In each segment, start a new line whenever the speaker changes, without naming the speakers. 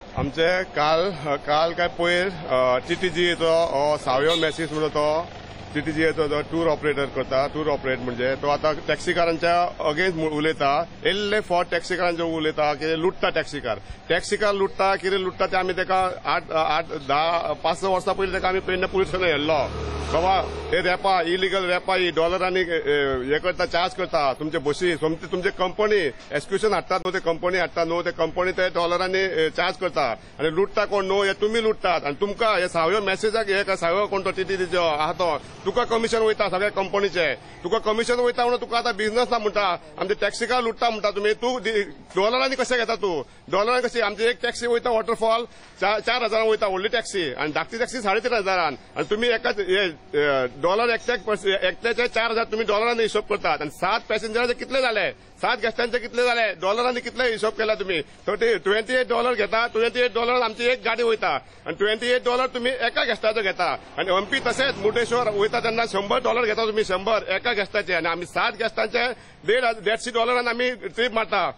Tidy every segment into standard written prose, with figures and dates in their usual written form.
आमचे काल काय पयर टीटीजीचो सावयो मॅसेज म्हणून तो टीटीजीचो जो टूर ऑपरेटर करता, टूर ऑपरेट म्हणजे तो आता टॅक्सीकारांच्या अगेन्स्ट उलयता, येल्ले फॉर टॅक्सीकारांचे उलयता की लुटता टॅक्सीकार लुटता, कितें लुटता ते आमी ताका 5-6 वर्सां पयलीं ताका आमी पेडणे पुलीस स्टेशनार व्हेल्लो. बाबा हे रॅपा इलिगल रॅपा ही डॉलरांनी हे करता, चार्ज करता तुमचे बसी, तुमचे कंपनी एक्सक्युशन हाडटात न्हू, ते कंपनी हाडटा न्हू, ते कंपनी ते डॉलरांनी चार्ज करता आनी लुटता कोण न्हू, हे तुमी लुटतात. आनी तुमकां हे सावयो मॅसेजाक हे सावयो कोण तो टीटीजीचो आहा तो तुका कमिशन वयता सगळ्या कंपनीचे, तुका कमिशन वयता म्हणून तुका आतां बिझनस ना म्हणटा, आमचे टॅक्सीकार लुटता म्हणटा तुमी. तू डॉलरांनी कशे घेता, तू डॉलरांनी कशी? आमची एक टॅक्सी वयता वॉटरफॉल 4,000 वयता व्हडली टॅक्सी, आनी धाकटी टॅक्सी 3,500 आनी तुमी एकाच डॉलर एकट्याचे 4,000 तुम्ही डॉलरांनी हिशोब करतात. आणि 7 पॅसेंजरांचे कितले झाले, 7 गेस्टांचे कितले झाले, डॉलरांनी कितले हिशोब केला तुम्ही? $28 घेता, $28 आमची एक गाडी वयता आणि $28 तुम्ही एका गेस्टाचो घेता. आणि हंपी तसेच मुर्डेश्वर वयता तेन्ना $100 घेता तुम्ही, 100 एका गेस्टाचे. आणि आम्ही 7 गेस्टांचे $150 आम्ही ट्रीप मारता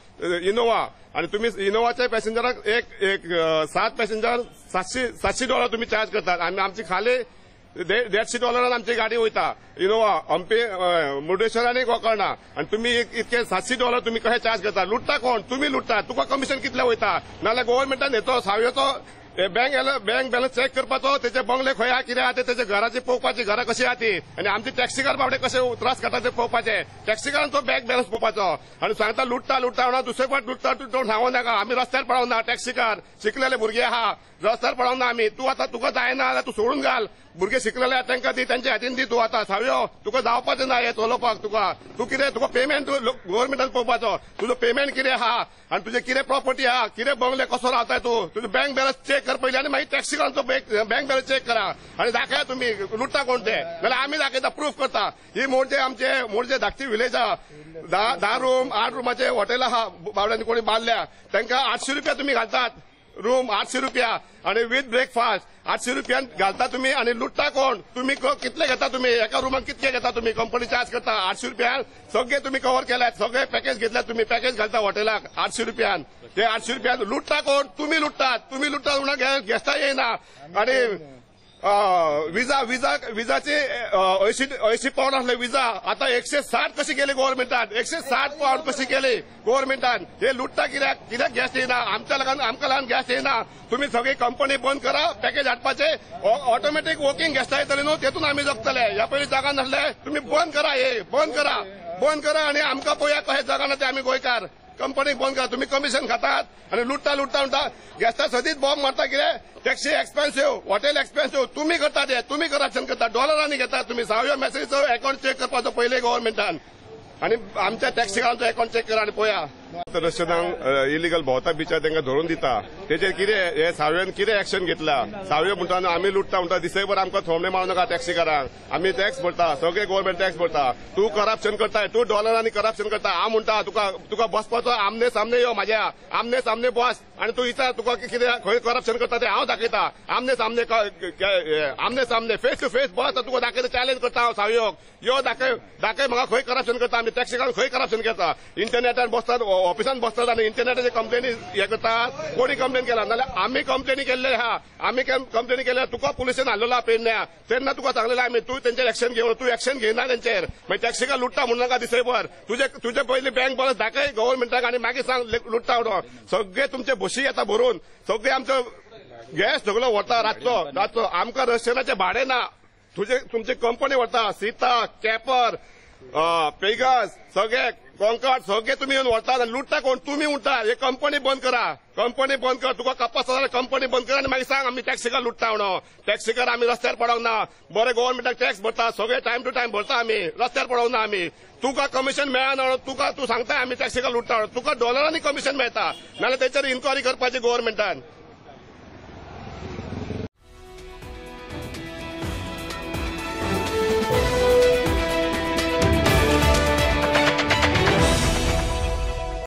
इनोवा. आणि तुम्ही इनोवाच्या पॅसेंजराक एक 7 पॅसेंजर $700 तुम्ही चार्ज करतात. आणि आमची खाली $150 आमची गाडी वयता इनोवा हंपी मुर्डेश्वर आणि गोकर्णा. आणि तुम्ही इतके $700 तुम्ही कशे चार्ज करता? लुटता कोण? तुम्ही लुटता. तुका कमिशन कितले वयता? नाल्यार गव्हर्नमेंटान येतो सावयोचो बँक बॅलन्स चेक करपाचो, त्याचे बंगले खंय आहा, कितें आहा ते, त्याच्या घराची पळोवपाची, घरां कशी आहा ती. आणि आमचे टॅक्सीकार बाबडे कसे त्रास खाता ते पळोवपाचे, टॅक्सीकारांचो बँक बॅलन्स पळोवपाचो. आणि सांगता लुटता म्हणून दुसरे फावट लुटता सांगू नाका. आम्ही रस्त्यार पळोवना, टॅक्सीकार शिकलेले भुरगे आहा, रस्त्यार पळोवना आम्ही. तू आता तुका जायना जाल्यार तू सोडून घाल, भुरगे शिकलेले तांकां दी, त्यांच्या हातीन दी. तू आता सावयो तुका जावपाचें ना हे चलोवपाक. तू कितें तुका पेमेंट गव्हर्नमेंटान पळोवपाचो, तुजो पेमेंट कितें आहा आणि तुजे कितें प्रॉपर्टी आहा, कितें बंगले कसो रावताय तू, तुजो बँक बॅलन्स चेक कर पयलीं. आणि मागीर टॅक्सीकारांचो बँक बॅलन्स चेक करा आणि दाखया तुम्ही लुटता कोण ते. जाल्यार आमी दाखयता, प्रूफ करता. ही मोडचे आमचे धाकटी विलेज आहा, 10 रूम 8 रूमाचे हॉटेल आहा, बावड्यांनी कोणी बांदल्या, तांकां ₹800 तुम्ही घालतात. रूम ₹800 आणि विथ ब्रेकफास्ट ₹800 घालता तुम्ही. आणि लुटता कोण? तुम्ही कितले घेता? तुम्ही एका रूमात कितके घेता? तुम्ही कंपनी चार्ज करता ₹800 सगळे तुम्ही कव्हर केल्यात, सगळे पॅकेज घेतल्यात तुम्ही, पॅकेज घालता हॉटेलाक ₹800. ते ₹800 लुटता कोण? तुम्ही लुटतात. तुम्ही लुटता म्हणून घेता येईना. आणि विजाचे 80 पाऊंड असले विजा, आता 160 कशी केली गव्हर्नमेंटान, 160 पाऊंड कशी केली गव्हर्नमेंटान. हे लुटता कित्याक गॅस येईना, आमच्या लागून गॅस येईना. तुम्ही सगळी कंपनी बंद करा, पॅकेज हाडपाचे, ऑटोमॅटिक वर्किंग गॅस्टा येतले न्हू, तेतून आम्ही जगतले. ह्या पयलीं जागा नासले. तुम्ही बंद करा, हे बंद करा आणि आमकां पळया कशें जागा ना ते. आम्ही गोंयकार कंपनी बंद करा. तुम्ही कमिशन खातात आणि लुटता म्हणटा. गॅस्टा सदीच बॉम्ब मारता. कितें टॅक्सी एक्सपेन्सिव्ह, हॉटेल एक्सपेन्सिव्ह, तुम्ही करता ते, तुम्ही करप्शन करता, डॉलरांनी घेता तुम्ही. सावयो मॅसेजचो अकाउंट चेक करपाचो पहिले गव्हर्नमेंटान आणि आमच्या टॅक्सीकारांचो अकाउंट चेक करा आणि पळया. रशियनांक इलिगल भोंवता बिचार तांकां धरून दिता, तेजेर कितें हे सावयोन कितें एक्शन घेतला? सावयो म्हणटा आमी लुटता म्हणटा, दिसयभर आमकां थोमणे मारूं नाका टॅक्सीकारांक. आमी टॅक्स भरता, सगळे गव्हर्नमेंट टॅक्स भरता. तू करप्शन करताय, तू डॉलरांनी करप्शन करता. हांव म्हणटा तुका बसपाचो आमने सामने यो, म्हाज्या आमने सामने बस आणि तू विचार तुका कितें खंय करप्शन करता ते हांव दाखयता. आमने सामने फेस टू फेस बस, तुका दाखयता, चॅलेंज करता हांव सावयोक. यो दाखय म्हाका खंय करप्शन करता. आमी टॅक्सीकारांक खंय करप्शन करता? इंटरनेटार बसतात, ऑफिसान बसतात आणि इंटरनेटाचे कंप्लेनी हे करतात. कोणी कंप्लेन केला? नाल्यार आम्ही कंप्लेनी केल्ले आहा. आम्ही कंप्लेनी केल्या, तुका पुलिसेन हाडलेला पेडण्या, तेन्ना तुका सांगलेलें आमी तू तेंचेर एक्शन घेवन, तू एक्शन घेयना तेंचेर. मागीर टॅक्सीकार लुटता म्हणून नाका दिसयभर. तुझे पयलीं बँक बॅलन्स दाखय गव्हर्नमेंटाक आणि मागीर सांग लुटता म्हणून. सगळे तुमचे बशी येता भरून, सगळे आमचो गॅस सगळो व्हरता रातचो. आमकां रशियनाचे भाडे ना. तुमची कंपनी व्हरता, सीता, कॅपर, पेगास, सगळे कॉन्कॉर्ड सगळे तुम्ही येऊन व्हरतात आणि लुटता कोण? तुम्ही म्हणटा हे कंपनी बंद करा. तुका कपास जाल्यार कंपनी बंद करा आणि मागीर सांग आमी टॅक्सीकार लुटता म्हणून. टॅक्सीकार आमी रस्त्यार पडोवंक ना. बरे गव्हर्नमेंटाक टॅक्स भरता, सगळे टायम टू टायम भरता आमी, रस्त्यार पडोवंक ना आमी. तुका कमिशन मेळना, तू सांगता आमी टॅक्सीकार लुटता. तुका डॉलरांनी कमिशन मेळटा, नाल्यार तेचेर इन्क्वायरी करपाची गव्हर्नमेंटान.